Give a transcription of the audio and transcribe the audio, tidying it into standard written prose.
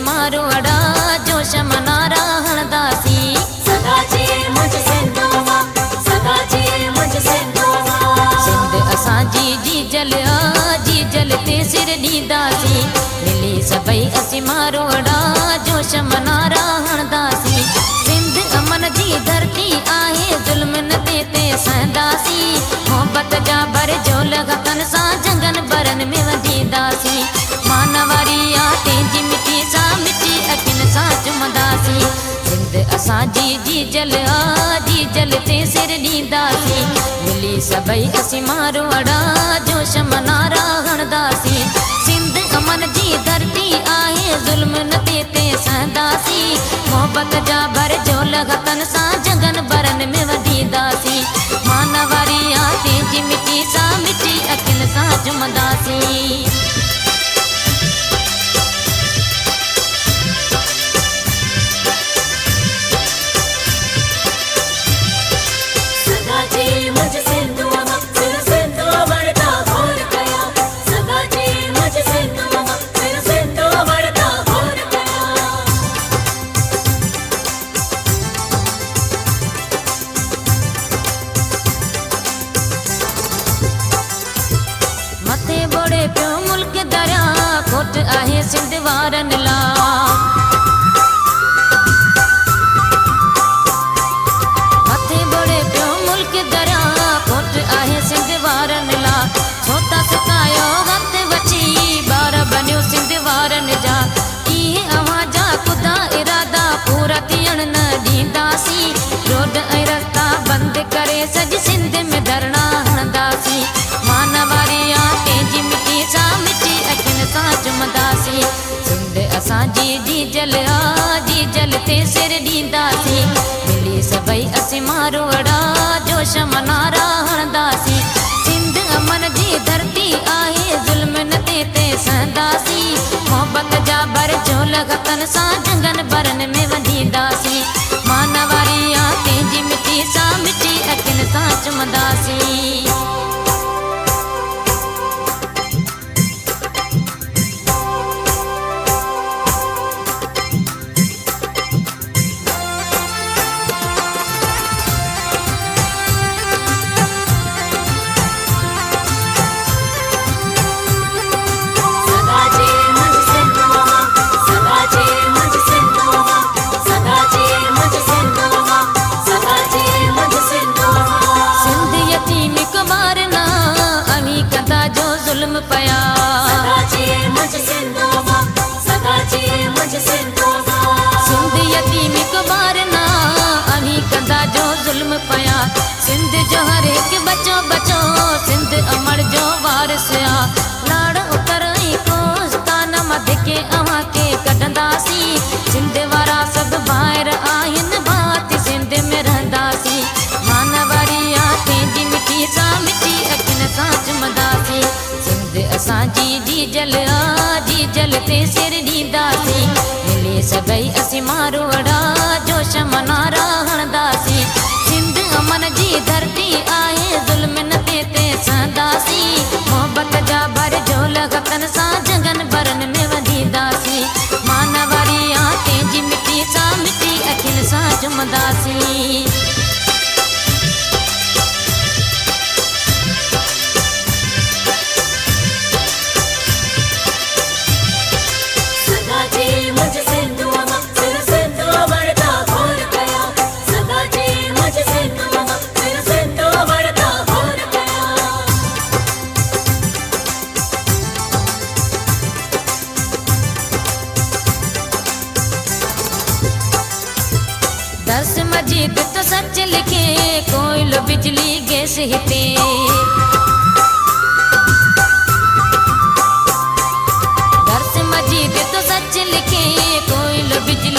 मारो अड़ा जोश मनारा हणदासी सिंध असांजी जी जल ते सिर ॾींदासीं मिली सभई असीं मारो अड़ा जोश मनारा हणदासी सिंध अमन जी धरती आहे ज़ुल्म न ते सहंदासीं मोहब्बत जा भर झोल हथनि सां जंगन बरन में वंडींदासीं मानवारी आटे जी मिटी सां मिटी अखियुनि सां चुमंदासीं सिंध असांजी जी जल ते सिर ॾींदासीं मिली सभई असीं मारो अड़ा जोश मनारा हणदासीं सिंध अमन जी धरती आहे ज़ुल्म न ते सहंदासीं मोहब्बत जा भर झोल हथनि सां जंगन बरन में वंडींदासीं मानवारी आटे जी मिटी सां मिटी अखियुनि सां चुमंदासीं मथे बोड़े पियो मुल्क दरिया खोट आहे सिंध वारनि लाइ मथे बोड़े पियो मुल्क दरिया खोट आहे सिंध वारनि लाइ छो त सुकायो हथ वठी ॿार बनियो सिंध वारनि जा इहे अव्हां जा ख़ुदा इरादा पूरा थियण न ॾींदासीं रोड ऐं रस्ता बंदि करे सॼी सिंध में धरणा हणंदासीं मानवारी आटे जी मिटी सां मिटी अखियुनि सां चुमंदासीं सिंध असांजी जी जल ते सिर ॾींदासीं मिली सभई असीं मारो अड़ा जोश मनारा हणंदासीं सिंध अमन जी धरती आहे ज़ुल्म न ते सहंदासीं मोहब्बत जा भर झोल हथनि सां जंगन बरन में वंडींदासीं मानवारी आटे जी मिटी सां मिटी अखियुनि सां चुमंदासीं ज़ुल्म पया सिंध यतीम कुमार ना अभी कंदा जो ज़ुल्म पया सिंध जो हर हिकु बचो सिंध अमर जो वारिस आ लाड़ उतर ऐं कोस्तान मध के अव्हां के कढंदासीं सिंध वारा सभु ॿाहिरि आहिनि भात सिंध में रहंदासीं मानवारी आटे जी मिटी सां मिटी अखियुनि सां चुमंदासीं असांजी जी जल ते सिर ॾींदासीं मिली सभई असीं मारो अड़ा जोश मनारा हणंदासीं सिंध अमन जी धरती आहे ज़ुल्म न ते सहंदासीं मोहब्बत जा भर झोल हथनि सां जंगन बरन में वंडींदासीं मानवारी आटे जी मिटी सां मिटी अखियुनि सां चुमंदासीं दर्स मजीद तो सच लिखे कोयलो बिजली गैस हिते दर्स मजीद तो सच लिखे कोयलो बिजली